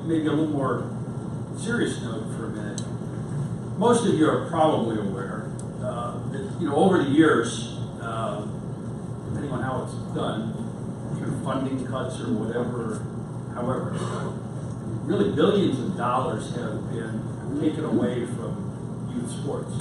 maybe a little more serious note for a minute. Most of you are probably aware that over the years, depending on how it's done, through funding cuts or whatever, however, really billions of dollars have been taken away from youth sports.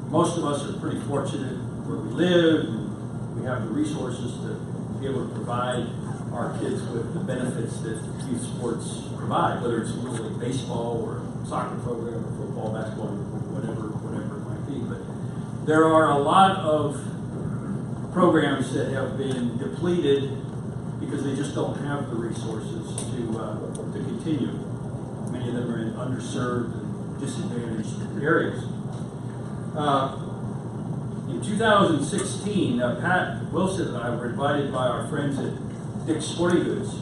Most of us are pretty fortunate where we live, and we have the resources to be able to provide our kids with the benefits that youth sports provide, whether it's Little League baseball or soccer program or football, basketball, whatever it might be. But there are a lot of programs that have been depleted because they just don't have the resources to continue. Many of them are in underserved and disadvantaged areas. In 2016, Pat Wilson and I were invited by our friends at Dick's Sporting Goods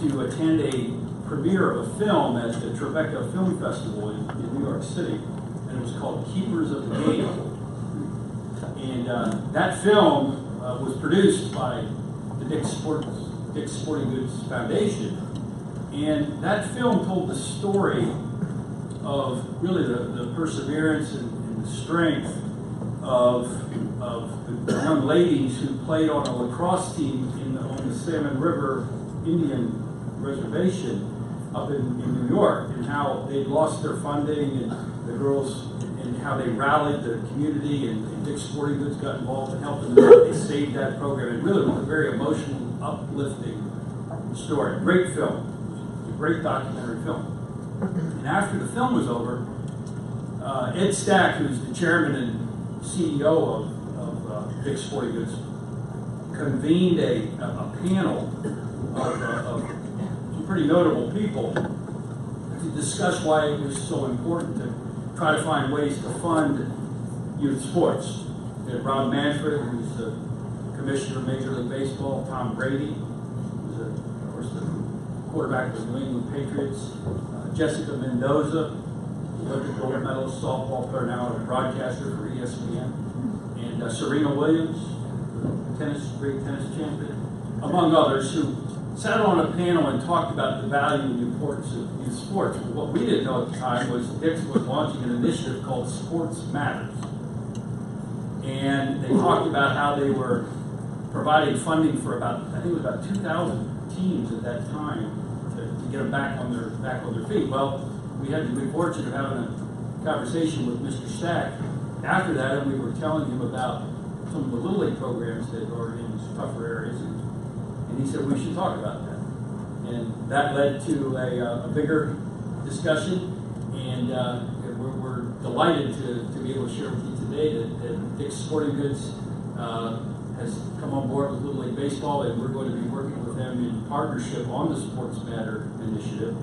to attend a premiere of a film at the Tribeca Film Festival in New York City, and it was called Keepers of the Game. And that film was produced by the Dick's Sporting Goods Foundation, and that film told the story of really the perseverance and the strength of the young ladies who played on a lacrosse team on the Salmon River Indian Reservation up in New York, and how they'd lost their funding, and the girls, and how they rallied the community, and Dick's Sporting Goods got involved in helping them. They saved that program. It really was a very emotional, uplifting story. Great film. It was a great documentary film. And after the film was over, Ed Stack, who's the chairman and CEO of Dick's Sporting Goods, convened a panel of some pretty notable people to discuss why it was so important to try to find ways to fund youth sports. We had Rob Manfred, who's the commissioner of Major League Baseball, Tom Brady, who's of course the quarterback of the New England Patriots, Jessica Mendoza, Olympic gold medalist, softball player, now a broadcaster for ESPN, and Serena Williams, great tennis champion, among others, who sat on a panel and talked about the value and the importance of youth sports. What we didn't know at the time was Dick's was launching an initiative called Sports Matters. And they talked about how they were providing funding for I think it was about 2,000 teams at that time to get them back on their feet. Well, we had the good fortune of having a conversation with Mr. Stack after that, and we were telling him about some of the Little League programs that are in tougher areas, and he said we should talk about that. And that led to a bigger discussion, and we're delighted to be able to share with you today that Dick's Sporting Goods has come on board with Little League Baseball, and we're going to be working with them in partnership on the Sports Matter initiative.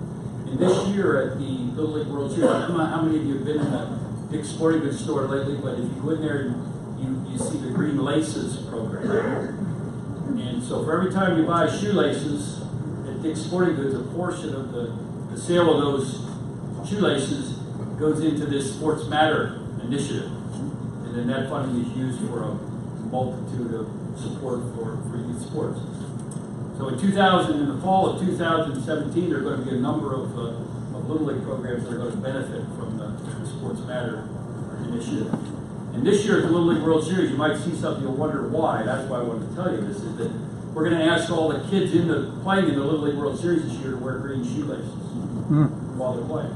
And this year at the Little League World Series, I don't know how many of you have been in the Dick's Sporting Goods store lately, but if you go in there, you see the Shoelaces program. And so for every time you buy Shoelaces at Dick's Sporting Goods, a portion of the sale of those shoelaces goes into this Sports Matter initiative. And then that funding is used for a multitude of support for youth sports. So in the fall of 2017, there are going to be a number of Little League programs that are going to benefit from the Sports Matter initiative. And this year at the Little League World Series, you might see something you'll wonder why. That's why I wanted to tell you this, is that we're going to ask all the kids playing in the Little League World Series this year to wear green shoelaces while they're playing.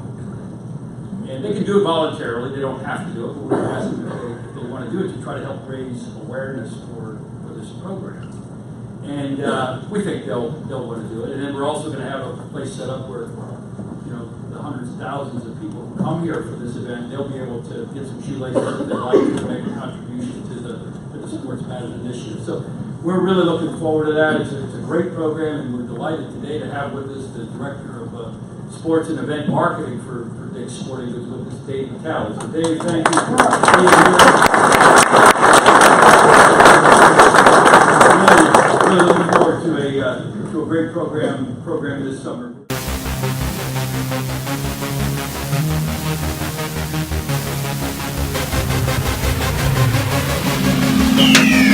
And they can do it voluntarily. They don't have to do it, but we're going to ask them if they want to do it to try to help raise awareness for this program. And we think they'll want to do it. And then we're also going to have a place set up where the hundreds of thousands of people who come here for this event, they'll be able to get some shoelaces if they'd like to make a contribution to the Sports Matters initiative. So we're really looking forward to that. It's a great program, and we're delighted today to have with us the Director of Sports and Event Marketing for Dick's Sporting Goods with us, Dave McCallum. So Dave, thank you for being here. Really looking forward to a great program this summer. Yeah.